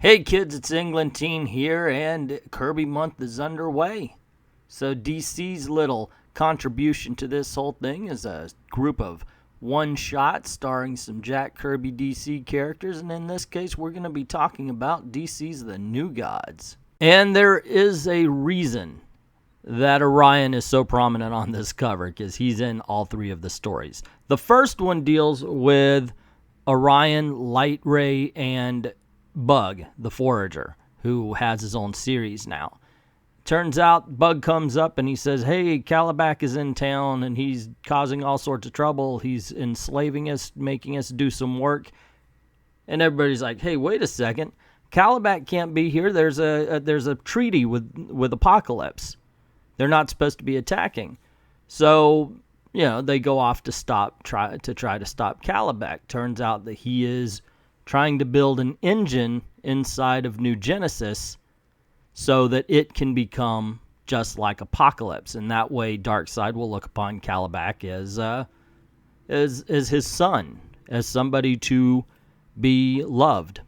Hey kids, it's England Teen here, and Kirby month is underway. So DC's little contribution to this whole thing is a group of one-shots starring some Jack Kirby DC characters, and in this case we're going to be talking about DC's The New Gods. And there is a reason that Orion is so prominent on this cover, because he's in all three of the stories. The first one deals with Orion, Light Ray, and Bug, the Forager, who has his own series now. Turns out Bug comes up and he says, hey, Calabac is in town and he's causing all sorts of trouble. He's enslaving us, making us do some work. And everybody's like, hey, wait a second. Calabac can't be here. There's a treaty with Apocalypse. They're not supposed to be attacking. So, they go off to try to stop Calabac. Turns out that he is trying to build an engine inside of New Genesis so that it can become just like Apocalypse, and that way Darkseid will look upon Calabac as his son, as somebody to be loved.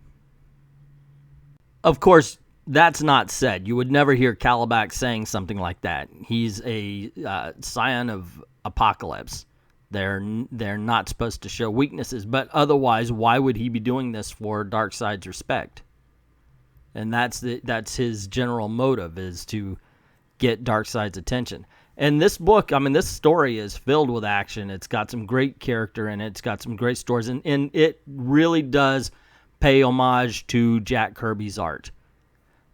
Of course, that's not said. You would never hear Calabac saying something like that. He's a scion of Apocalypse. They're not supposed to show weaknesses, but otherwise, why would he be doing this for Darkseid's respect? And that's his general motive, is to get Darkseid's attention. And this book, this story is filled with action. It's got some great character in it. It's got some great stories, and it really does pay homage to Jack Kirby's art.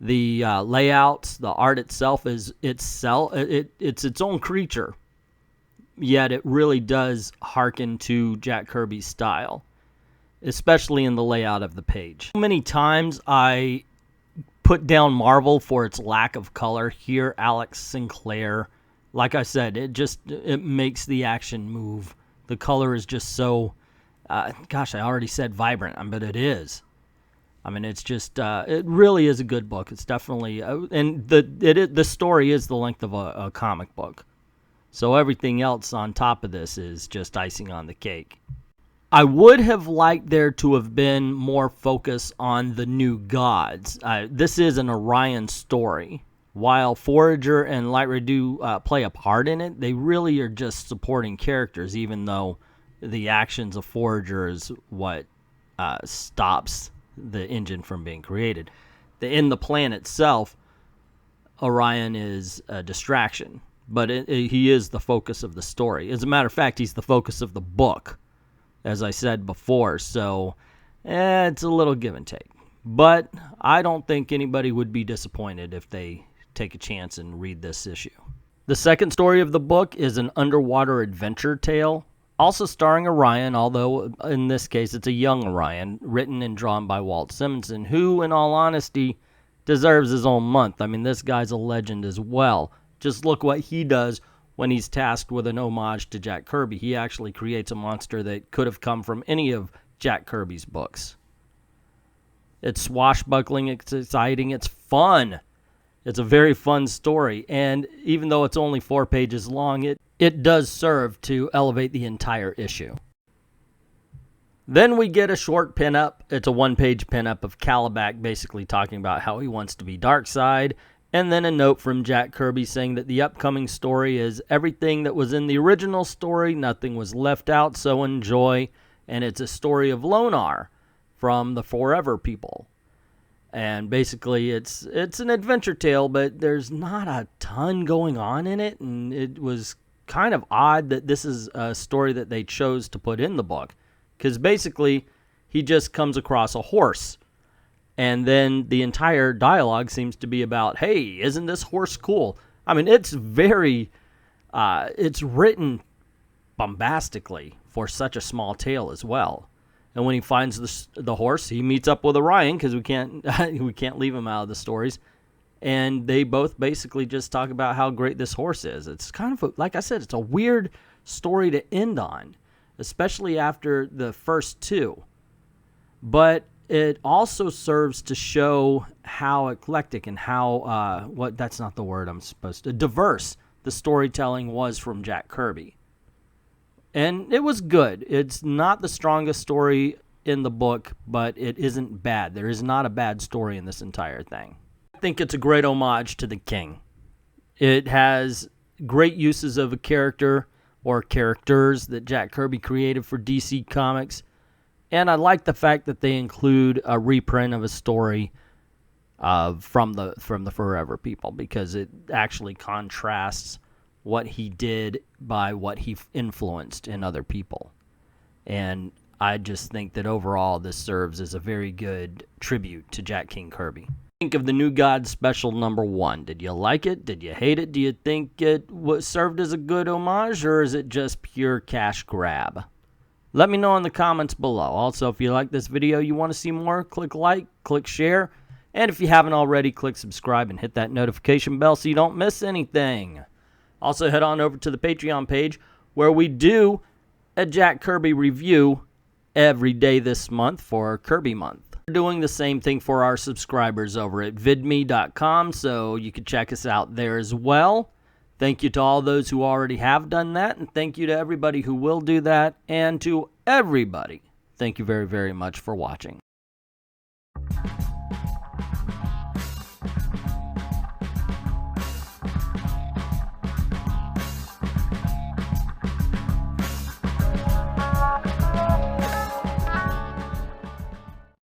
The layouts, the art itself it's its own creature. Yet it really does hearken to Jack Kirby's style, especially in the layout of the page. So many times I put down Marvel for its lack of color. Here, Alex Sinclair, like I said, it makes the action move. The color is just so, I already said vibrant, but it is. It's just, it really is a good book. It's definitely, and the story is the length of a comic book. So everything else on top of this is just icing on the cake. I would have liked there to have been more focus on the new gods. This is an Orion story. While Forager and Light Ray do play a part in it, they really are just supporting characters, even though the actions of Forager is what stops the engine from being created. In the plan itself, Orion is a distraction. But he is the focus of the story. As a matter of fact, he's the focus of the book, as I said before. So it's a little give and take. But I don't think anybody would be disappointed if they take a chance and read this issue. The second story of the book is an underwater adventure tale, also starring Orion, although in this case it's a young Orion, written and drawn by Walt Simonson, who, in all honesty, deserves his own month. This guy's a legend as well. Just look what he does when he's tasked with an homage to Jack Kirby. He actually creates a monster that could have come from any of Jack Kirby's books. It's swashbuckling, it's exciting, it's fun. It's a very fun story, and even though it's only 4 pages long, it does serve to elevate the entire issue. Then we get a short pinup. It's a 1-page pinup of Calabac basically talking about how he wants to be Darkseid. And then a note from Jack Kirby saying that the upcoming story is everything that was in the original story. Nothing was left out, so enjoy. And it's a story of Lonar from the Forever people. And basically it's an adventure tale, but there's not a ton going on in it. And it was kind of odd that this is a story that they chose to put in the book. Because basically he just comes across a horse. And then the entire dialogue seems to be about, hey, isn't this horse cool? It's very, it's written bombastically for such a small tale as well. And when he finds the horse, he meets up with Orion, because we can't leave him out of the stories. And they both basically just talk about how great this horse is. It's kind of, like I said, it's a weird story to end on, especially after the first two. But it also serves to show how eclectic and how, that's not the word I'm supposed to, diverse the storytelling was from Jack Kirby. And it was good. It's not the strongest story in the book, but it isn't bad. There is not a bad story in this entire thing. I think it's a great homage to the King. It has great uses of a character or characters that Jack Kirby created for DC Comics. And I like the fact that they include a reprint of a story from the Forever People, because it actually contrasts what he did by what he influenced in other people. And I just think that overall this serves as a very good tribute to Jack King Kirby. Think of the New Gods special #1. Did you like it? Did you hate it? Do you think it was served as a good homage, or is it just pure cash grab? Let me know in the comments below. Also, if you like this video, you want to see more, click like, click share, and if you haven't already, click subscribe and hit that notification bell so you don't miss anything. Also, head on over to the Patreon page where we do a Jack Kirby review every day this month for Kirby month. We're doing the same thing for our subscribers over at vidme.com, so you can check us out there as well. Thank you to all those who already have done that, and thank you to everybody who will do that, and to everybody, thank you very, very much for watching.